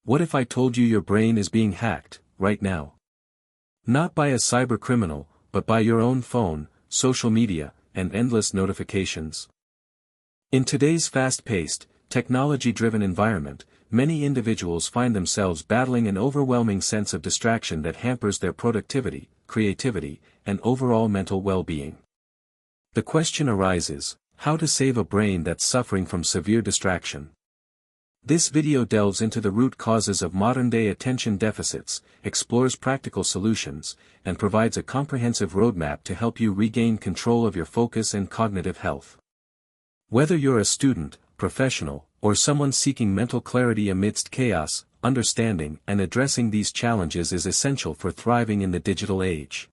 What if I told you your brain is being hacked, right now? Not by a cyber criminal, but by your own phone, social media, and endless notifications. In today's fast-paced, technology-driven environment, many individuals find themselves battling an overwhelming sense of distraction that hampers their productivity, creativity, and overall mental well-being. The question arises, how to save a brain that's suffering from severe distraction? This video delves into the root causes of modern-day attention deficits, explores practical solutions, and provides a comprehensive roadmap to help you regain control of your focus and cognitive health. Whether you're a student, professional, or someone seeking mental clarity amidst chaos, understanding and addressing these challenges is essential for thriving in the digital age.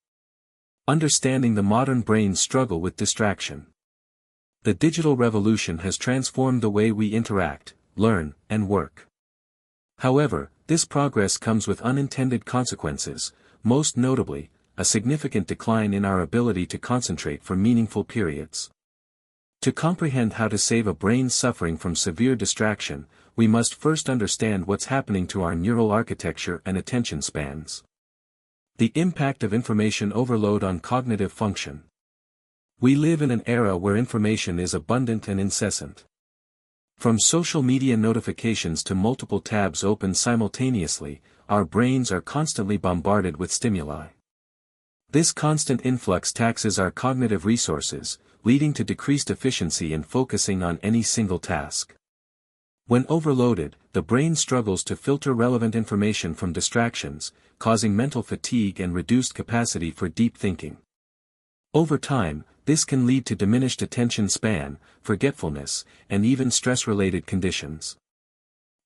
Understanding the modern brain's struggle with distraction. The digital revolution has transformed the way we interact, learn, and work. However, this progress comes with unintended consequences, most notably, a significant decline in our ability to concentrate for meaningful periods. To comprehend how to save a brain suffering from severe distraction, we must first understand what's happening to our neural architecture and attention spans. The impact of information overload on cognitive function. We live in an era where information is abundant and incessant. From social media notifications to multiple tabs open simultaneously, our brains are constantly bombarded with stimuli. This constant influx taxes our cognitive resources, leading to decreased efficiency in focusing on any single task. When overloaded, the brain struggles to filter relevant information from distractions, causing mental fatigue and reduced capacity for deep thinking. Over time, this can lead to diminished attention span, forgetfulness, and even stress-related conditions.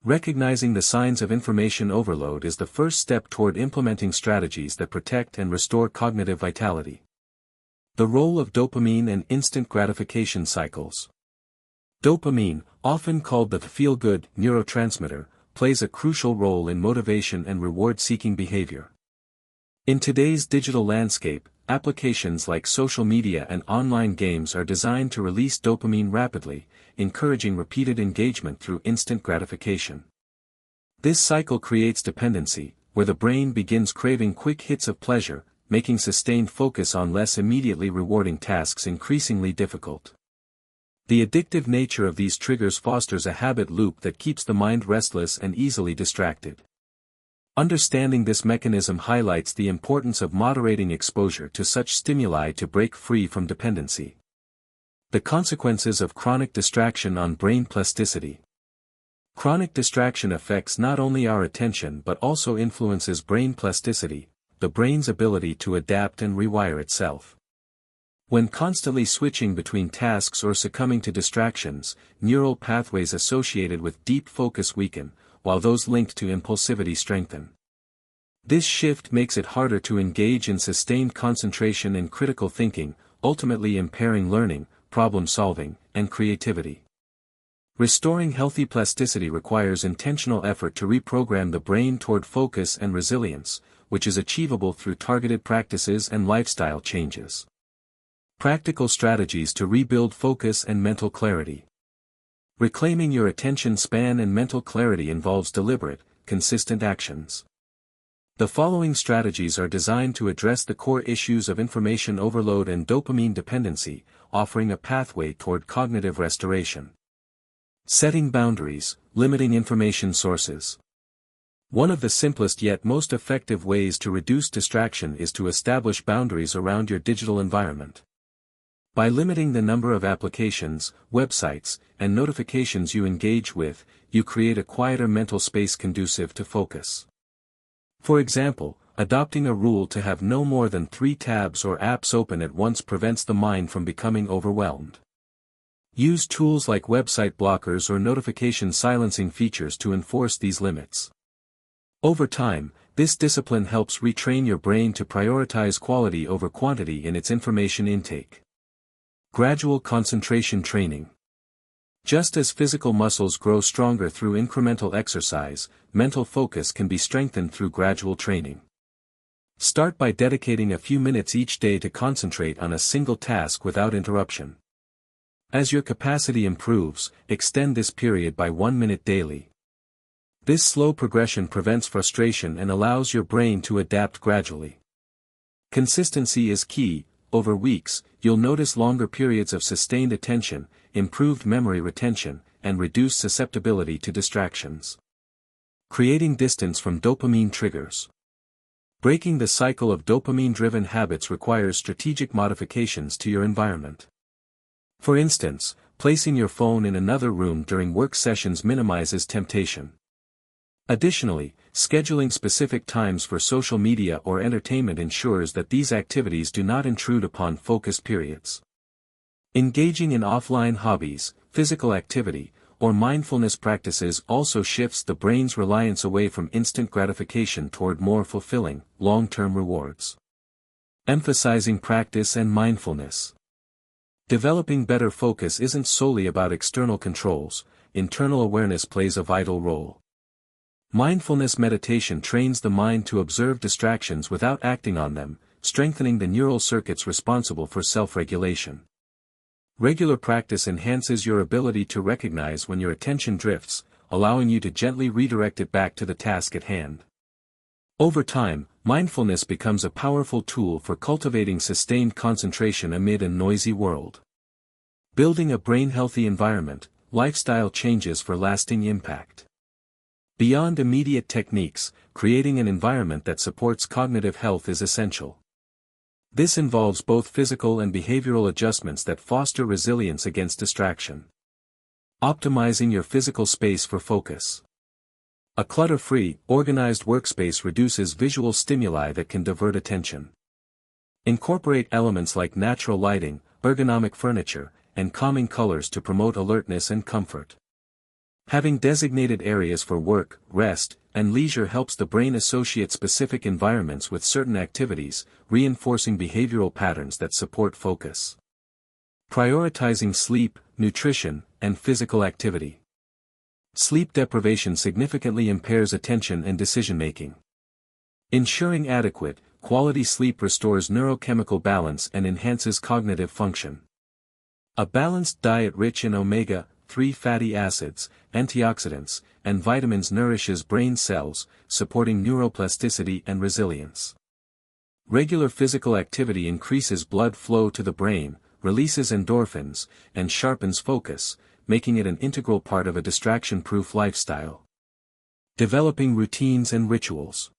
Recognizing the signs of information overload is the first step toward implementing strategies that protect and restore cognitive vitality. The role of dopamine and instant gratification cycles. Dopamine, often called the feel-good neurotransmitter, plays a crucial role in motivation and reward-seeking behavior. In today's digital landscape, applications like social media and online games are designed to release dopamine rapidly, encouraging repeated engagement through instant gratification. This cycle creates dependency, where the brain begins craving quick hits of pleasure, making sustained focus on less immediately rewarding tasks increasingly difficult. The addictive nature of these triggers fosters a habit loop that keeps the mind restless and easily distracted. Understanding this mechanism highlights the importance of moderating exposure to such stimuli to break free from dependency. The consequences of chronic distraction on brain plasticity. Chronic distraction affects not only our attention but also influences brain plasticity, the brain's ability to adapt and rewire itself. When constantly switching between tasks or succumbing to distractions, neural pathways associated with deep focus weaken, while those linked to impulsivity strengthen. This shift makes it harder to engage in sustained concentration and critical thinking, ultimately impairing learning, problem-solving, and creativity. Restoring healthy plasticity requires intentional effort to reprogram the brain toward focus and resilience, which is achievable through targeted practices and lifestyle changes. Practical strategies to rebuild focus and mental clarity. Reclaiming your attention span and mental clarity involves deliberate, consistent actions. The following strategies are designed to address the core issues of information overload and dopamine dependency, offering a pathway toward cognitive restoration. Setting boundaries, limiting information sources. One of the simplest yet most effective ways to reduce distraction is to establish boundaries around your digital environment. By limiting the number of applications, websites, and notifications you engage with, you create a quieter mental space conducive to focus. For example, adopting a rule to have no more than 3 tabs or apps open at once prevents the mind from becoming overwhelmed. Use tools like website blockers or notification silencing features to enforce these limits. Over time, this discipline helps retrain your brain to prioritize quality over quantity in its information intake. Gradual concentration training. Just as physical muscles grow stronger through incremental exercise, mental focus can be strengthened through gradual training. Start by dedicating a few minutes each day to concentrate on a single task without interruption. As your capacity improves, extend this period by 1 minute daily. This slow progression prevents frustration and allows your brain to adapt gradually. Consistency is key. Over weeks, you'll notice longer periods of sustained attention, improved memory retention, and reduced susceptibility to distractions. Creating distance from dopamine triggers. Breaking the cycle of dopamine-driven habits requires strategic modifications to your environment. For instance, placing your phone in another room during work sessions minimizes temptation. Additionally, scheduling specific times for social media or entertainment ensures that these activities do not intrude upon focused periods. Engaging in offline hobbies, physical activity, or mindfulness practices also shifts the brain's reliance away from instant gratification toward more fulfilling, long-term rewards. Emphasizing practice and mindfulness. Developing better focus isn't solely about external controls. Internal awareness plays a vital role. Mindfulness meditation trains the mind to observe distractions without acting on them, strengthening the neural circuits responsible for self-regulation. Regular practice enhances your ability to recognize when your attention drifts, allowing you to gently redirect it back to the task at hand. Over time, mindfulness becomes a powerful tool for cultivating sustained concentration amid a noisy world. Building a brain-healthy environment, lifestyle changes for lasting impact. Beyond immediate techniques, creating an environment that supports cognitive health is essential. This involves both physical and behavioral adjustments that foster resilience against distraction. Optimizing your physical space for focus. A clutter-free, organized workspace reduces visual stimuli that can divert attention. Incorporate elements like natural lighting, ergonomic furniture, and calming colors to promote alertness and comfort. Having designated areas for work, rest, and leisure helps the brain associate specific environments with certain activities, reinforcing behavioral patterns that support focus. Prioritizing sleep, nutrition, and physical activity. Sleep deprivation significantly impairs attention and decision-making. Ensuring adequate, quality sleep restores neurochemical balance and enhances cognitive function. A balanced diet rich in omega-3 fatty acids, antioxidants, and vitamins nourishes brain cells, supporting neuroplasticity and resilience. Regular physical activity increases blood flow to the brain, releases endorphins, and sharpens focus, making it an integral part of a distraction-proof lifestyle. Developing routines and rituals.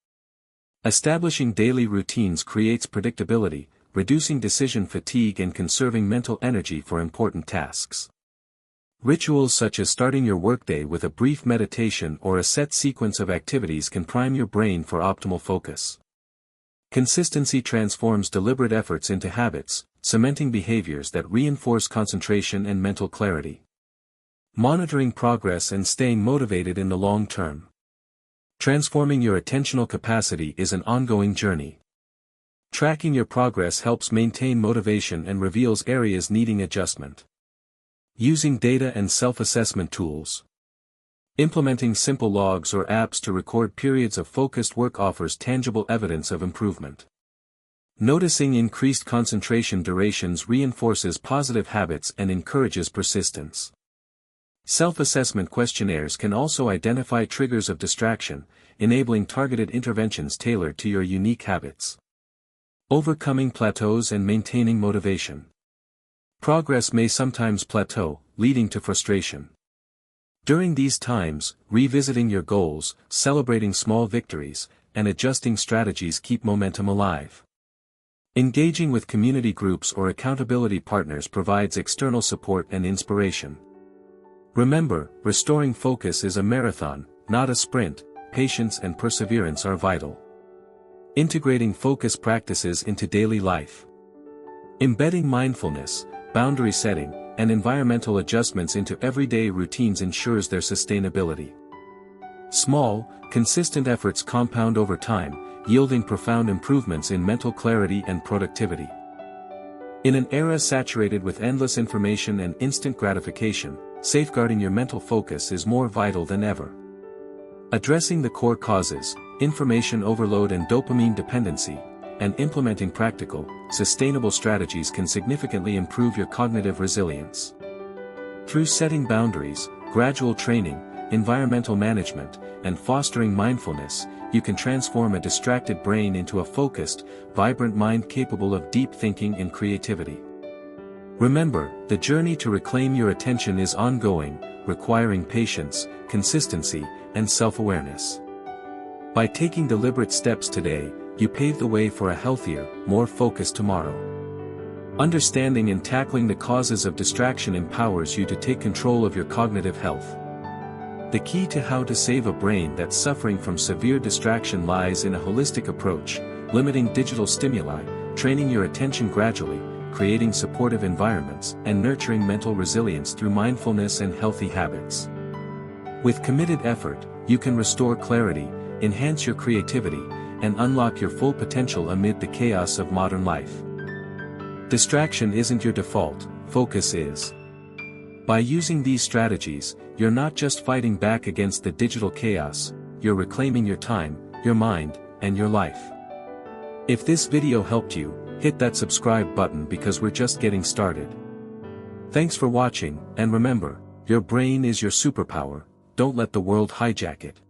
Establishing daily routines creates predictability, reducing decision fatigue and conserving mental energy for important tasks. Rituals such as starting your workday with a brief meditation or a set sequence of activities can prime your brain for optimal focus. Consistency transforms deliberate efforts into habits, cementing behaviors that reinforce concentration and mental clarity. Monitoring progress and staying motivated in the long term. Transforming your attentional capacity is an ongoing journey. Tracking your progress helps maintain motivation and reveals areas needing adjustment. Using data and self-assessment tools. Implementing simple logs or apps to record periods of focused work offers tangible evidence of improvement. Noticing increased concentration durations reinforces positive habits and encourages persistence. Self-assessment questionnaires can also identify triggers of distraction, enabling targeted interventions tailored to your unique habits. Overcoming plateaus and maintaining motivation. Progress may sometimes plateau, leading to frustration. During these times, revisiting your goals, celebrating small victories, and adjusting strategies keep momentum alive. Engaging with community groups or accountability partners provides external support and inspiration. Remember, restoring focus is a marathon, not a sprint. Patience and perseverance are vital. Integrating focus practices into daily life. Embedding mindfulness, boundary setting, and environmental adjustments into everyday routines ensures their sustainability. Small, consistent efforts compound over time, yielding profound improvements in mental clarity and productivity. In an era saturated with endless information and instant gratification, safeguarding your mental focus is more vital than ever. Addressing the core causes, information overload and dopamine dependency, and implementing practical, sustainable strategies can significantly improve your cognitive resilience. Through setting boundaries, gradual training, environmental management, and fostering mindfulness, you can transform a distracted brain into a focused, vibrant mind capable of deep thinking and creativity. Remember, the journey to reclaim your attention is ongoing, requiring patience, consistency, and self-awareness. By taking deliberate steps today, you pave the way for a healthier, more focused tomorrow. Understanding and tackling the causes of distraction empowers you to take control of your cognitive health. The key to how to save a brain that's suffering from severe distraction lies in a holistic approach, limiting digital stimuli, training your attention gradually, creating supportive environments, and nurturing mental resilience through mindfulness and healthy habits. With committed effort, you can restore clarity, enhance your creativity, and unlock your full potential amid the chaos of modern life. Distraction isn't your default, focus is. By using these strategies, you're not just fighting back against the digital chaos, you're reclaiming your time, your mind, and your life. If this video helped you, hit that subscribe button because we're just getting started. Thanks for watching, and remember, your brain is your superpower, don't let the world hijack it.